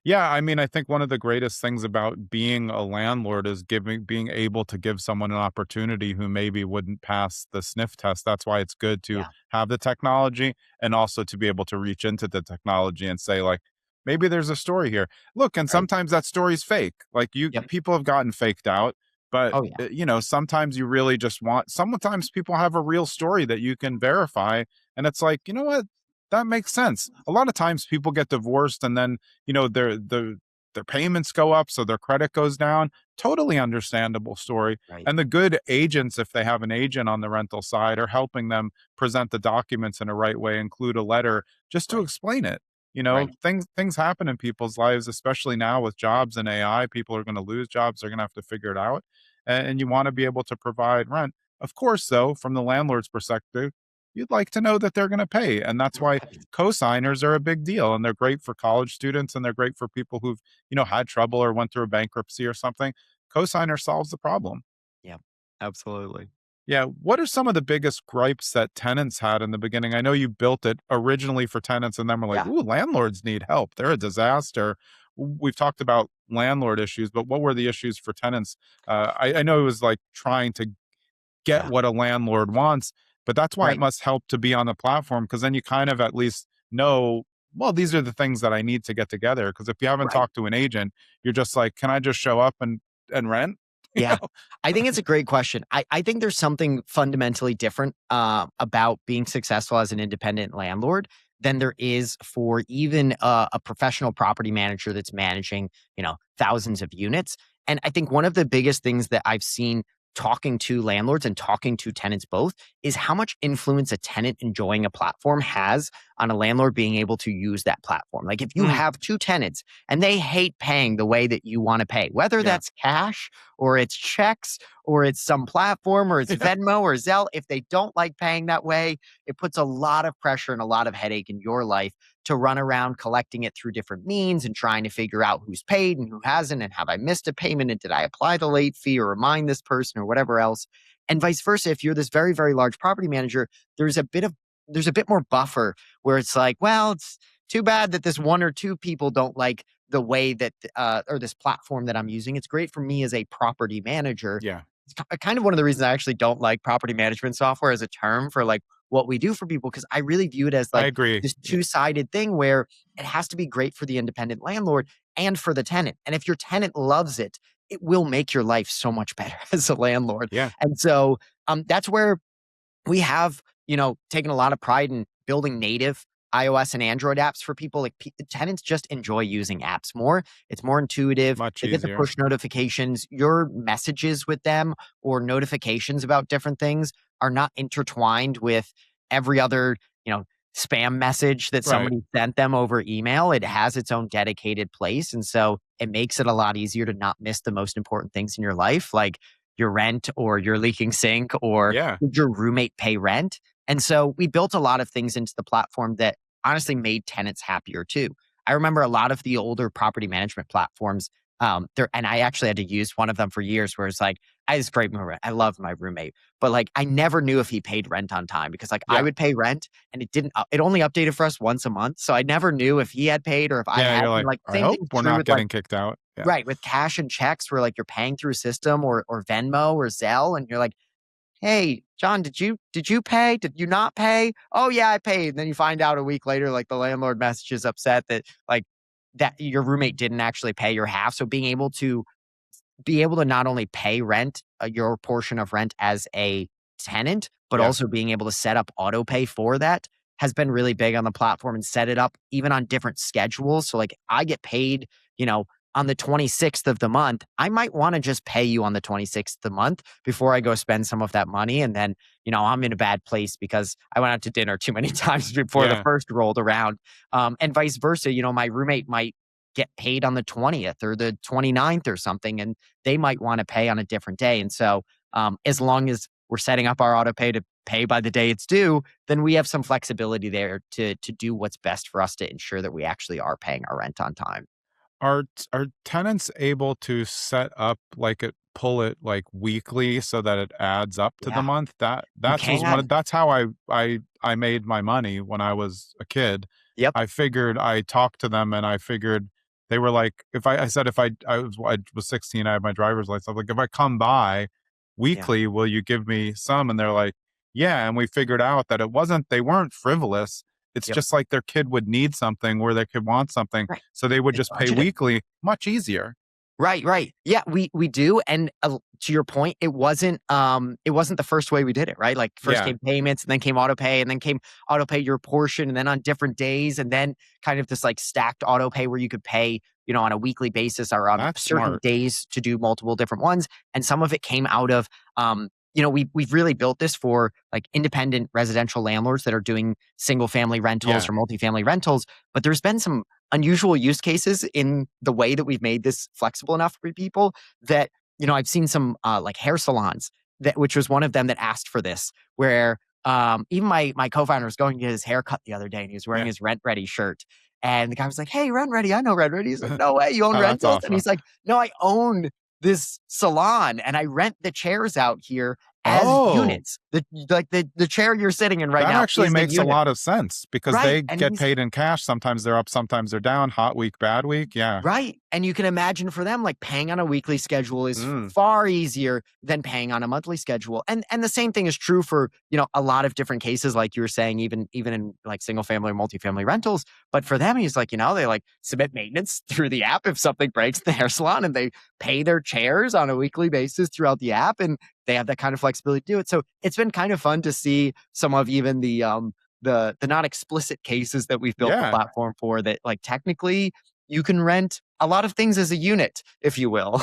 Yeah, I mean, I think one of the greatest things about being a landlord is being able to give someone an opportunity who maybe wouldn't pass the sniff test. That's why it's good to Yeah. have the technology and also to be able to reach into the technology and say, like, maybe there's a story here. Look, and Right. sometimes that story's fake. Like Yep. people have gotten faked out, but Oh yeah. sometimes you really just sometimes people have a real story that you can verify. And it's like, you know what? That makes sense. A lot of times people get divorced and then their payments go up, so their credit goes down. Totally understandable story. Right. And the good agents, if they have an agent on the rental side, are helping them present the documents in a right way, include a letter just to Right. explain it. Right. Things happen in people's lives, especially now with jobs and AI. People are going to lose jobs. They're going to have to figure it out. And you want to be able to provide rent. Of course, though, from the landlord's perspective, you'd like to know that they're going to pay. And that's why Right. cosigners are a big deal, and they're great for college students, and they're great for people who've had trouble or went through a bankruptcy or something. Cosigner solves the problem. Yeah. Absolutely. Yeah, what are some of the biggest gripes that tenants had in the beginning? I know you built it originally for tenants and then we're like, Yeah. ooh, landlords need help, they're a disaster. We've talked about landlord issues, but what were the issues for tenants? I know it was like trying to get Yeah. what a landlord wants, but that's why it Right. must help to be on the platform, because then you kind of at least know, well, these are the things that I need to get together. Because if you haven't Right. talked to an agent, you're just like, can I just show up and rent? You Yeah. know? I think it's a great question. I think there's something fundamentally different about being successful as an independent landlord than there is for even a professional property manager that's managing, thousands of units. And I think one of the biggest things that I've seen talking to landlords and talking to tenants both is how much influence a tenant enjoying a platform has on a landlord being able to use that platform. Like if you Mm, have two tenants and they hate paying the way that you want to pay, whether yeah. that's cash or it's checks or it's some platform or it's Yeah. Venmo or Zelle, if they don't like paying that way, it puts a lot of pressure and a lot of headache in your life to run around collecting it through different means and trying to figure out who's paid and who hasn't, and have I missed a payment, and did I apply the late fee or remind this person or whatever else. And vice versa, if you're this very, very large property manager, there's a bit more buffer where it's like, well, it's too bad that this one or two people don't like the way that or this platform that I'm using. It's great for me as a property manager. Yeah. It's kind of one of the reasons I actually don't like property management software as a term for like what we do for people, because I really view it as I like agree. this Yeah. two-sided thing where it has to be great for the independent landlord and for the tenant. And if your tenant loves it, it will make your life so much better as a landlord. Yeah. And so that's where we have, taken a lot of pride in building native iOS and Android apps for people. Like tenants just enjoy using apps more. It's more intuitive. Much They get the easier. push notifications. Your messages with them or notifications about different things are not intertwined with every other, spam message that Right. somebody sent them over email. It has its own dedicated place. And so it makes it a lot easier to not miss the most important things in your life, like your rent or your leaking sink or Yeah. did your roommate pay rent. And so we built a lot of things into the platform that honestly made tenants happier too. I remember a lot of the older property management platforms. And I actually had to use one of them for years where it's like, I just great roommate. I love my roommate, but like I never knew if he paid rent on time because like I Yeah. would pay rent and it didn't. It only updated for us once a month, so I never knew if he had paid or if I Yeah. had. You're And like, like I same hope thing's we're true not with like getting kicked out. Yeah. right with cash and checks where like you're paying through a system or Venmo or Zelle, and you're like, hey, John, did you pay? Did you not pay? Oh yeah, I paid. And then you find out a week later, like the landlord messages upset that like that your roommate didn't actually pay your half. So being able to not only pay rent, your portion of rent as a tenant, but Yeah. also being able to set up auto pay for that has been really big on the platform and set it up even on different schedules. So like I get paid, on the 26th of the month. I might want to just pay you on the 26th of the month before I go spend some of that money. And then, I'm in a bad place because I went out to dinner too many times before the Yeah. first rolled around. And vice versa, my roommate might get paid on the 20th or the 29th or something. And they might want to pay on a different day. And so, as long as we're setting up our auto pay to pay by the day it's due, then we have some flexibility there to do what's best for us to ensure that we actually are paying our rent on time. Are tenants able to set up like pull it like weekly so that it adds up to the Yeah, month? you That's can. that's how I made my money when I was a kid. Yep. I talked to them and I figured they were like, if I said if I was 16, I had my driver's license. I was like, if I come by Yeah. weekly, will you give me some? And they're like, yeah. And we figured out that they weren't frivolous. It's Yep. just like their kid would need something where they could want something. Right. So they would It's just pay budgeting. weekly, much easier. Right, right. Yeah, we do, and, to your point, it wasn't the first way we did it, right? Like, first Yeah, came payments, and then came auto pay, and then came auto pay your portion, and then on different days, and then kind of this, like, stacked auto pay where you could pay, on a weekly basis or on that's certain smart. days to do multiple different ones, and some of it came out of, we've really built this for, like, independent residential landlords that are doing single-family rentals Yeah, or multifamily rentals, but there's been some unusual use cases in the way that we've made this flexible enough for people that, I've seen some like hair salons which was one of them that asked for this, where even my co-founder was going to get his hair cut the other day and he was wearing yeah. his RentRedi shirt. And the guy was like, hey, RentRedi, I know RentRedi. He's like, no way, you own Oh, that's rentals? And awesome. he's like, no, I own this salon and I rent the chairs out here as Oh, units. The chair you're sitting in right that now actually is a makes a unit. lot of sense because Right. they And get paid in cash. Sometimes they're up, sometimes they're down. Hot week, bad week. Yeah. right, and you can imagine for them, like, paying on a weekly schedule is Mm, far easier than paying on a monthly schedule, and the same thing is true for, a lot of different cases, like you were saying, even in, like, single family or multifamily rentals, but for them, he's like, they, like, submit maintenance through the app if something breaks in the hair salon, and they pay their chairs on a weekly basis throughout the app, and they have that kind of flexibility to do it, so it's been kind of fun to see some of even the not explicit cases that we've built the yeah. platform for that, like, technically you can rent a lot of things as a unit, if you will.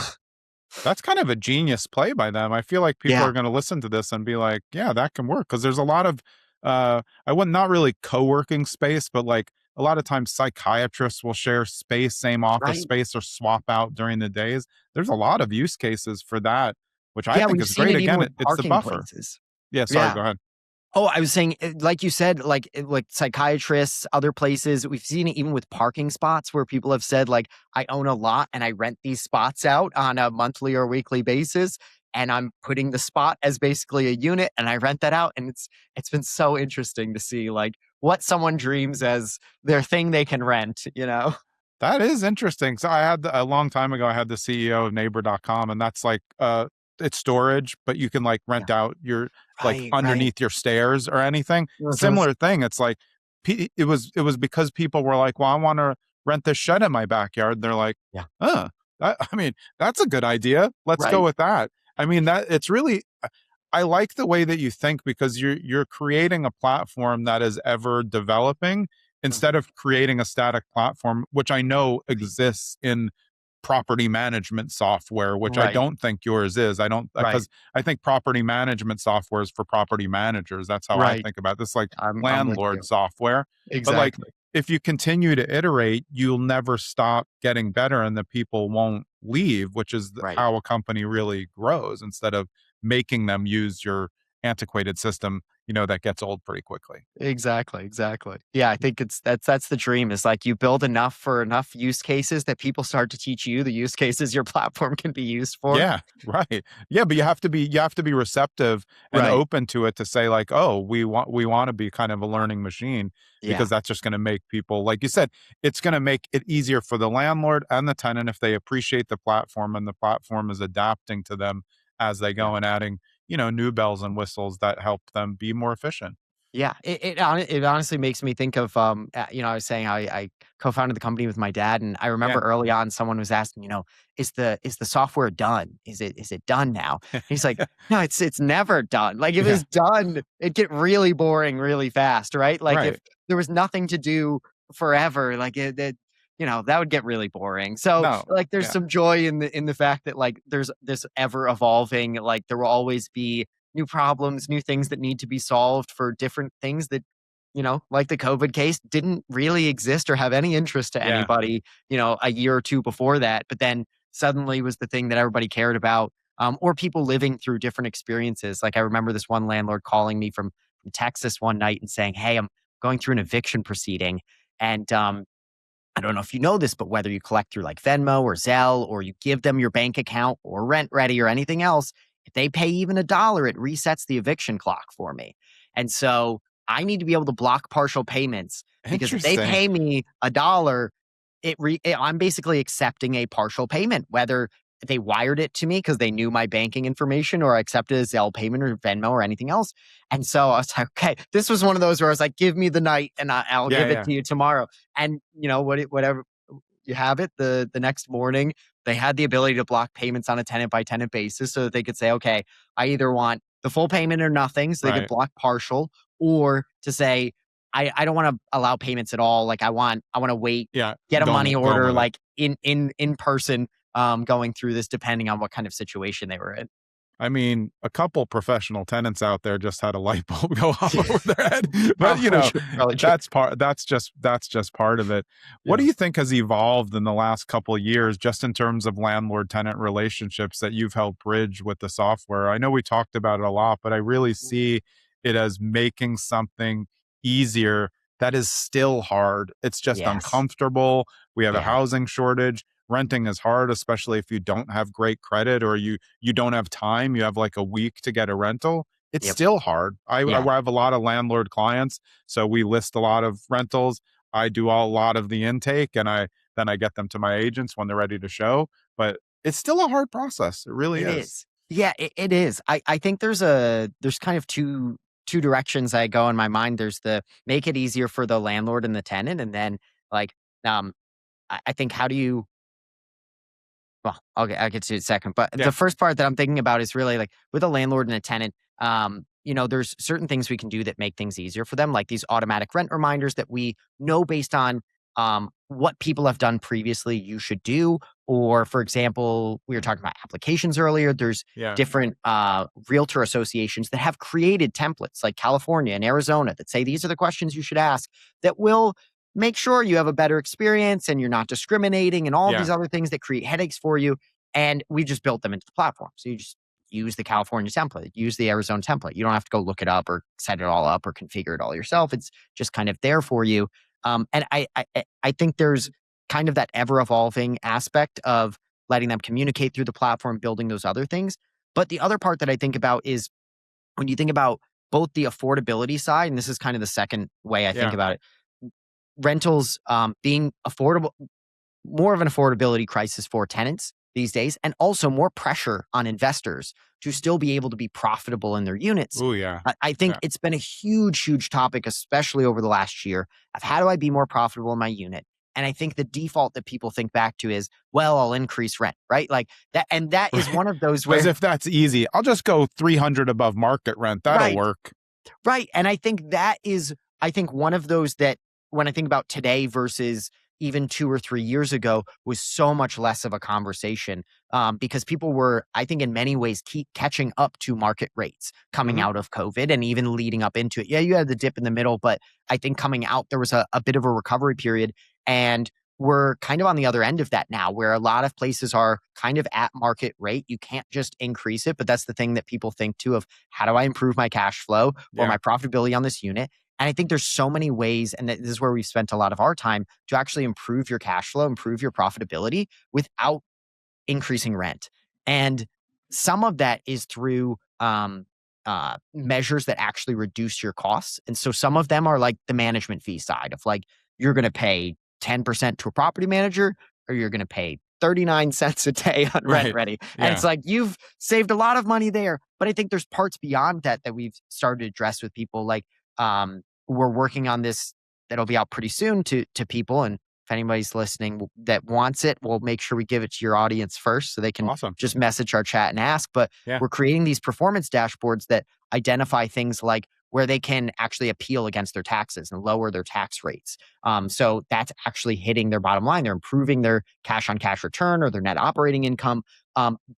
That's kind of a genius play by them. I feel like people Yeah, are going to listen to this and be like, yeah, that can work. Cause there's a lot of, I would not really co-working space, but like a lot of times psychiatrists will share space, same office right. space or swap out during the days. There's a lot of use cases for that, which I Yeah, think we've is seen great. it even Again, with it's the parking buffer. places. Yeah. Sorry. Yeah. Go ahead. Oh, I was saying, like you said, like psychiatrists, other places, we've seen it even with parking spots where people have said, like, I own a lot and I rent these spots out on a monthly or weekly basis. And I'm putting the spot as basically a unit and I rent that out. And it's been so interesting to see like what someone dreams as their thing they can rent. That is interesting. So a long time ago, I had the CEO of neighbor.com and that's like, it's storage, but you can like Yeah. rent out your like Right, right. underneath your stairs or anything. Mhm. Similar thing. It's like, it was because people were like, well, I want to rent this shed in my backyard. They're like, Yeah. I mean, that's a good idea. Let's go Right. with that. I mean, that it's really, I like the way that you think because you're creating a platform that is ever developing instead of creating a static platform, which I know exists in property management software, which I Right. don't think yours is. I don't, Right. because I think property management software is for property managers. That's how I Right. think about this, like I'm with landlord you. software. But like, Exactly. if you continue to iterate, you'll never stop getting better and the people won't leave, which is Right. how a company really grows, instead of making them use your antiquated system, that gets old pretty quickly. Exactly, exactly. Yeah, I think that's the dream is like you build enough for enough use cases that people start to teach you the use cases your platform can be used for. Yeah, right. Yeah, but you have to be receptive and Right. open to it, to say like, "Oh, we want to be kind of a learning machine," Yeah. because that's just going to make people, like you said, it's going to make it easier for the landlord and the tenant if they appreciate the platform and the platform is adapting to them as they Yeah. go and adding, new bells and whistles that help them be more efficient. Yeah, it honestly makes me think of, I was saying I co-founded the company with my dad, and I remember Yeah. early on someone was asking, "Is the software done? Is it done now?" And he's like, "No, it's never done. Like if Yeah. it's done, it'd get really boring really fast, right? Like if Right. there was nothing to do forever, like that would get really boring. So No. like there's Yeah. some joy in the fact that like there's this ever evolving, like there will always be new problems, new things that need to be solved for different things that, like the COVID case didn't really exist or have any interest to Yeah. anybody, a year or two before that, but then suddenly was the thing that everybody cared about. Or people living through different experiences. Like I remember this one landlord calling me from Texas one night and saying, "Hey, I'm going through an eviction proceeding." And I don't know if you know this, but whether you collect through like Venmo or Zelle, or you give them your bank account or RentRedi or anything else, if they pay even $1, it resets the eviction clock for me. And so I need to be able to block partial payments because if they Interesting. pay me $1, I'm basically accepting a partial payment, whether they wired it to me because they knew my banking information, or I accepted a Zelle payment or Venmo or anything else. And so I was like, okay, this was one of those where I was like, give me the night and I'll Yeah, give it yeah. to you tomorrow. And whatever you have it, the next morning, they had the ability to block payments on a tenant by tenant basis so that they could say, okay, I either want the full payment or nothing. So they could Right. block partial, or to say, I don't want to allow payments at all. Like I want to wait, Yeah. get a money Going order with it. like in person, going through this, depending on what kind of situation they were in. I mean, a couple professional tenants out there just had a light bulb go off over their head, but Probably true. Probably true. that's just part of it. What do Yeah. you think has evolved in the last couple of years, just in terms of landlord tenant relationships that you've helped bridge with the software? I know we talked about it a lot, but I really see it as making something easier that is still hard. It's just Yes. uncomfortable. We have a Yeah. housing shortage. Renting is hard, especially if you don't have great credit, or you don't have time, you have like a week to get a rental. It's Yep. still hard. Yeah. I have a lot of landlord clients, so we list a lot of rentals. I do a lot of the intake, and I get them to my agents when they're ready to show. But it's still a hard process. It really It is. is. Yeah, it is. I think there's kind of two directions I go in my mind. There's the make it easier for the landlord and the tenant, and then like um I think how do you well, I'll get to it in a second. But the Yeah, first part that I'm thinking about is really like with a landlord and a tenant, there's certain things we can do that make things easier for them, like these automatic rent reminders that we know based on what people have done previously you should do. Or, for example, we were talking about applications earlier. There's yeah, different realtor associations that have created templates like California and Arizona that say these are the questions you should ask that will make sure you have a better experience and you're not discriminating and all yeah, these other things that create headaches for you. And we just built them into the platform. So you just use the California template, use the Arizona template. You don't have to go look it up or set it all up or configure it all yourself. It's just kind of there for you. And I think there's kind of that ever evolving aspect of letting them communicate through the platform, building those other things. But the other part that I think about is when you think about both the affordability side, and this is kind of the second way I think yeah, about it, rentals being affordable, more of an affordability crisis for tenants these days, and also more pressure on investors to still be able to be profitable in their units. oh yeah, I think yeah, it's been a huge, huge topic, especially over the last year, of how do I be more profitable in my unit? And I think the default that people think back to is, well, I'll increase rent, right? Like that. And that is one of those as where, if that's easy. I'll just go 300 above market rent. That'll right, work. right. And I think that is, I think one of those that when I think about today versus even 2 or 3 years ago, was so much less of a conversation, because people were, I think, in many ways, keep catching up to market rates coming Mhm. out of COVID and even leading up into it. Yeah, you had the dip in the middle, but I think coming out, there was a bit of a recovery period. And we're kind of on the other end of that now, where a lot of places are kind of at market rate. You can't just increase it, but that's the thing that people think too of, how do I improve my cash flow or Yeah. my profitability on this unit? And I think there's so many ways, and this is where we've spent a lot of our time, to actually improve your cash flow, improve your profitability without increasing rent. And some of that is through measures that actually reduce your costs. And so some of them are like the management fee side of like, you're going to pay 10% to a property manager, or you're going to pay 39 cents a day on Right. RentRedi. And it's Yeah. like, you've saved a lot of money there. But I think there's parts beyond that that we've started to address with people. Like, we're working on this that'll be out pretty soon to people. And if anybody's listening that wants it, we'll make sure we give it to your audience first so they can Awesome. just message our chat and ask. But Yeah. we're creating these performance dashboards that identify things like where they can actually appeal against their taxes and lower their tax rates. So that's actually hitting their bottom line. They're improving their cash on cash return or their net operating income,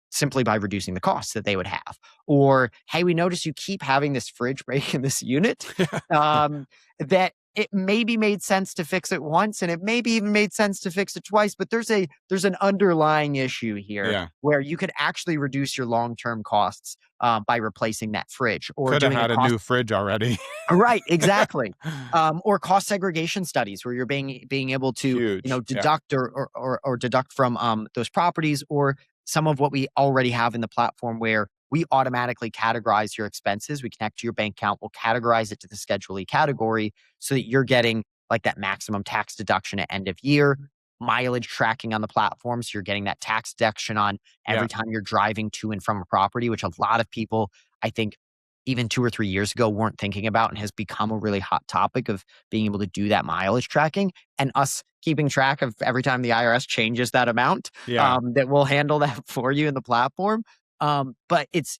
simply by reducing the costs that they would have. Or, hey, we notice you keep having this fridge break in this unit. That it maybe made sense to fix it once, and it maybe even made sense to fix it twice, but there's an underlying issue here Yeah. where you could actually reduce your long-term costs by replacing that fridge or Could have doing a had a cost. new fridge already. Right, exactly. Or cost segregation studies where you're being able to, Huge. Yeah. deduct or deduct from those properties, or some of what we already have in the platform where we automatically categorize your expenses. We connect to your bank account. We'll categorize it to the Schedule E category so that you're getting like that maximum tax deduction at end of year, mileage tracking on the platform. So you're getting that tax deduction on Yeah. every time you're driving to and from a property, which a lot of people, I think, even 2 or 3 years ago weren't thinking about, and has become a really hot topic of being able to do that mileage tracking and us keeping track of every time the IRS changes that amount, Yeah. that will handle that for you in the platform. But it's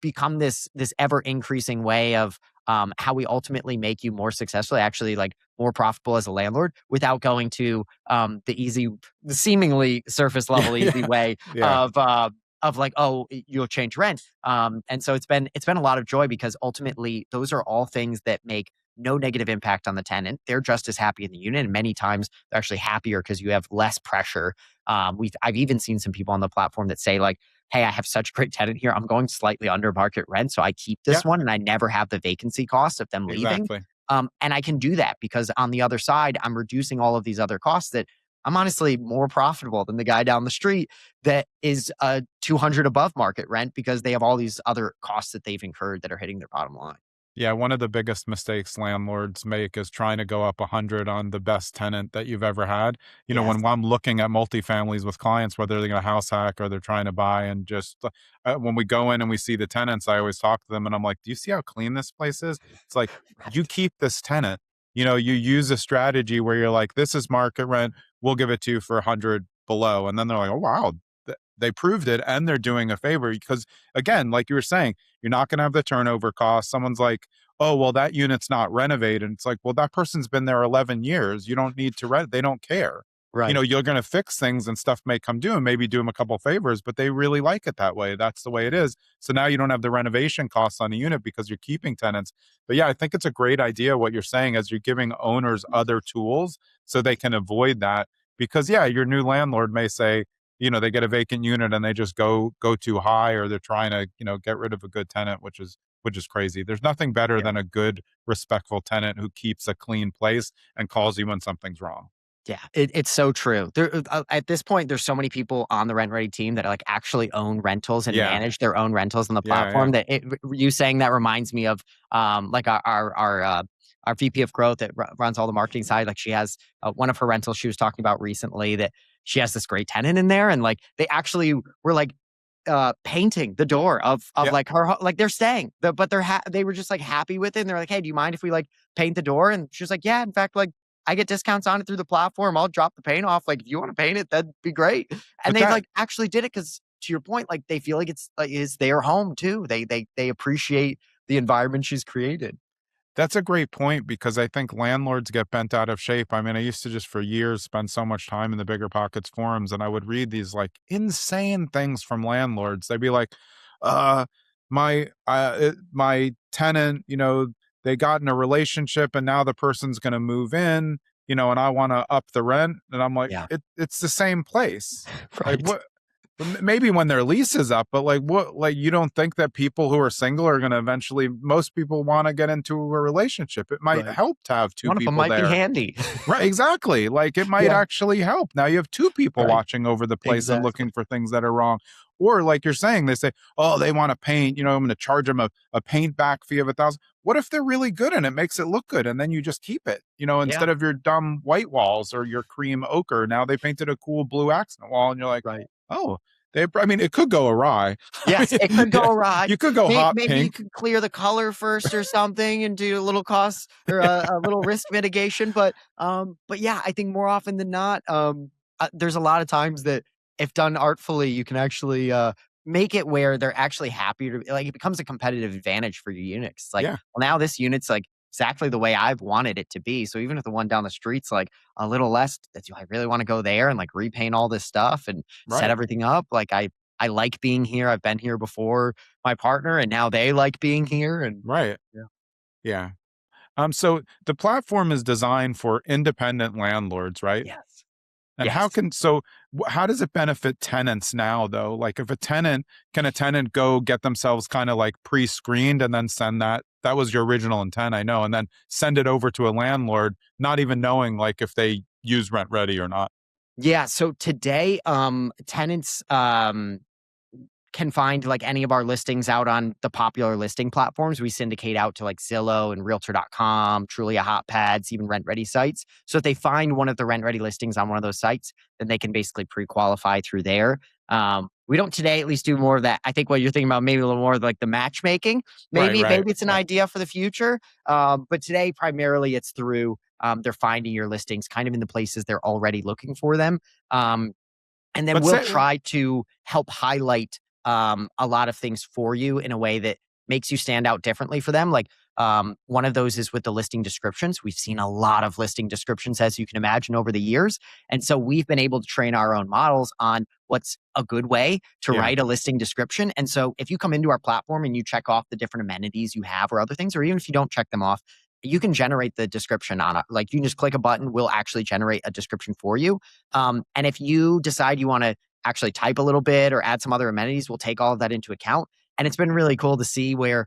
become this ever increasing way of how we ultimately make you more successful, actually like more profitable as a landlord, without going to the seemingly surface level Yeah. easy way Yeah. of like, oh, you'll change rent. And so it's been a lot of joy, because ultimately those are all things that make no negative impact on the tenant. They're just as happy in the unit, and many times they're actually happier because you have less pressure. I've even seen some people on the platform that say like, hey, I have such a great tenant here. I'm going slightly under market rent, so I keep Yeah. this one and I never have the vacancy cost of them leaving. Exactly. And I can do that because on the other side, I'm reducing all of these other costs that I'm honestly more profitable than the guy down the street that is 200 above market rent, because they have all these other costs that they've incurred that are hitting their bottom line. Yeah, one of the biggest mistakes landlords make is trying to go up 100 on the best tenant that you've ever had. Yes. When I'm looking at multifamilies with clients, whether they're going to house hack or they're trying to buy, and just when we go in and we see the tenants, I always talk to them and I'm like, do you see how clean this place is? It's like, you Right. keep this tenant, you use a strategy where you're like, this is market rent. We'll give it to you for 100 below. And then they're like, oh, wow. They proved it, and they're doing a favor because, again, like you were saying, you're not going to have the turnover cost. Someone's like, oh, well, that unit's not renovated. It's like, well, that person's been there 11 years. You don't need to rent. They don't care. Right. You're going to fix things and stuff may come due and maybe do them a couple favors, but they really like it that way. That's the way it is. So now you don't have the renovation costs on a unit because you're keeping tenants. But yeah, I think it's a great idea what you're saying, as you're giving owners other tools so they can avoid that. Because yeah, your new landlord may say, they get a vacant unit and they just go too high, or they're trying to, get rid of a good tenant, which is crazy. There's nothing better Yeah. than a good, respectful tenant who keeps a clean place and calls you when something's wrong. Yeah, it's so true. At this point, there's so many people on the RentRedi team that like actually own rentals and Yeah. manage their own rentals on the Yeah. Yeah. platform. You saying that reminds me of like our VP of growth that runs all the marketing side. Like she has one of her rentals she was talking about recently that she has this great tenant in there, and like they actually were like painting the door of Yeah. like like they're staying, but they were just like happy with it. And they're like, hey, do you mind if we like paint the door? And she was like, yeah, in fact, like I get discounts on it through the platform. I'll drop the paint off. Like if you want to paint it, that'd be great. And But they that like actually did it because, to your point, like they feel like it's like is their home too. They appreciate the environment she's created. That's a great point because I think landlords get bent out of shape. I mean, I used to just for years spend so much time in the Bigger Pockets forums, and I would read these like insane things from landlords. They'd be like, my tenant, they got in a relationship and now the person's going to move in, and I want to up the rent." And I'm like, Yeah. it's the same place. Like, Right. what? Maybe when their lease is up, but like what, like you don't think that people who are single are going to eventually, most people want to get into a relationship. It might Right. help to have two One of them people might be there. handy. Right, exactly. Like it might Yeah. actually help. Now you have two people Right. watching over the place and Exactly. looking for things that are wrong. Or like you're saying, they say, "Oh, they want to paint, I'm going to charge them a paint back fee of 1,000." What if they're really good and it makes it look good? And then you just keep it, Yeah. instead of your dumb white walls or your cream ochre. Now they painted a cool blue accent wall and you're like, Right. "Oh, I mean, it could go awry." I Yes, mean, it could go yeah, awry. you could go hot Maybe you pink. could clear the color first or something and do a little cost or a little risk mitigation, but yeah, I think more often than not, there's a lot of times that if done artfully, you can actually, make it where they're actually happy to like, it becomes a competitive advantage for your unit. It's like, Yeah, well, now this unit's, like, exactly the way I've wanted it to be, so even if the one down the street's, like, a little less, do I really wanna go there and, like, repaint all this stuff and set right, everything up? Like, I like being here. I've been here before my partner, and now they like being here. And right. yeah. Yeah. So the platform is designed for independent landlords, right? Yes. And Yes. how does it benefit tenants now though? Like if can a tenant go get themselves kind of like pre-screened and then send that was your original intent, I know, and then send it over to a landlord, not even knowing like if they use RentRedi or not. Yeah. So today, tenants can find like any of our listings out on the popular listing platforms. We syndicate out to like Zillow and Realtor.com, Trulia Hotpads, even RentRedi sites. So if they find one of the RentRedi listings on one of those sites, then they can basically pre-qualify through there. We don't today at least do more of that. I think what you're thinking about maybe a little more of like the matchmaking. Right, right. Maybe it's an Yeah. idea for the future. But today primarily it's through they're finding your listings kind of in the places they're already looking for them. Um, and then But we'll say try to help highlight, a lot of things for you in a way that makes you stand out differently for them. Like, one of those is with the listing descriptions. We've seen a lot of listing descriptions, as you can imagine, over the years. And so we've been able to train our own models on what's a good way to yeah. write a listing description. And so if you come into our platform and you check off the different amenities you have or other things, or even if you don't check them off, you can generate the description on it. Like you can just click a button, we'll actually generate a description for you. And if you decide you want to actually type a little bit or add some other amenities, we'll take all of that into account. And it's been really cool to see where,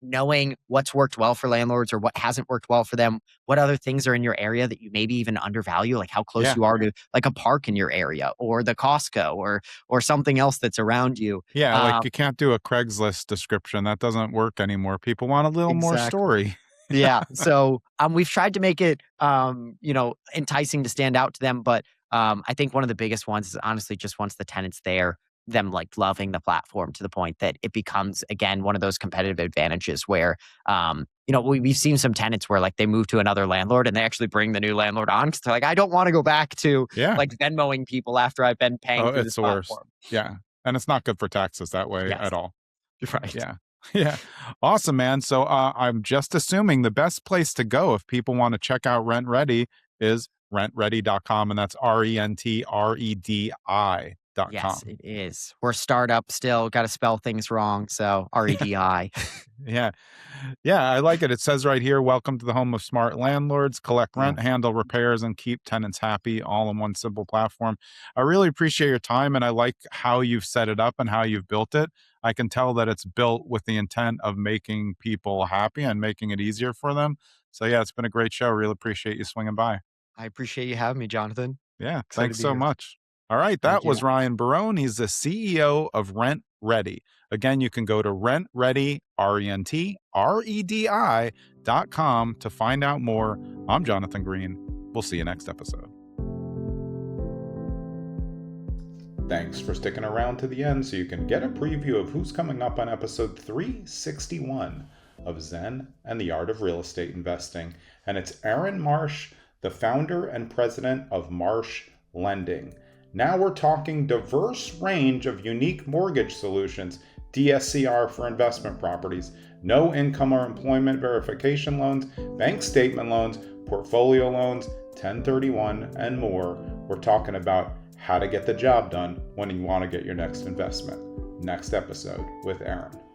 knowing what's worked well for landlords or what hasn't worked well for them, what other things are in your area that you maybe even undervalue, like how close Yeah. you are to like a park in your area or the Costco or something else that's around you. Yeah, like Um, you can't do a Craigslist description. That doesn't work anymore. People want a little more exactly. story. Yeah. So we've tried to make it enticing to stand out to them. But I think one of the biggest ones is honestly just once the tenant's there, them like loving the platform to the point that it becomes again one of those competitive advantages where we've seen some tenants where like they move to another landlord and they actually bring the new landlord on because they're like, I don't want to go back to Yeah. like Venmoing people after I've been Oh, paying through it's this the worst. platform. Yeah. And it's not good for taxes that way Yes. at all. Right. Yeah. Yeah. Awesome, man. So I'm just assuming the best place to go if people want to check out RentRedi is rentredi.com. And that's Yes, RENTREDI.com. it is. We're a startup still, got to spell things wrong. So REDI. Yeah. Yeah. I like it. It says right here, welcome to the home of smart landlords, collect Yeah. rent, handle repairs, and keep tenants happy all in one simple platform. I really appreciate your time and I like how you've set it up and how you've built it. I can tell that it's built with the intent of making people happy and making it easier for them. So yeah, it's been a great show. Really appreciate you swinging by. I appreciate you having me, Jonathan. Yeah. Excited to Thanks be so here. much. All right. Thank That you. was Ryan Barone. He's the CEO of RentRedi. Again, you can go to RentRedi, RentRedi.com to find out more. I'm Jonathan Greene. We'll see you next episode. Thanks for sticking around to the end so you can get a preview of who's coming up on episode 361 of Zen and the Art of Real Estate Investing. And it's Aaron Marsh, the founder and president of Marsh Lending. Now we're talking diverse range of unique mortgage solutions DSCR for investment properties, no income or employment verification loans, bank statement loans, portfolio loans, 1031, and more. We're talking about how to get the job done when you want to get your next investment. Next episode with Aaron.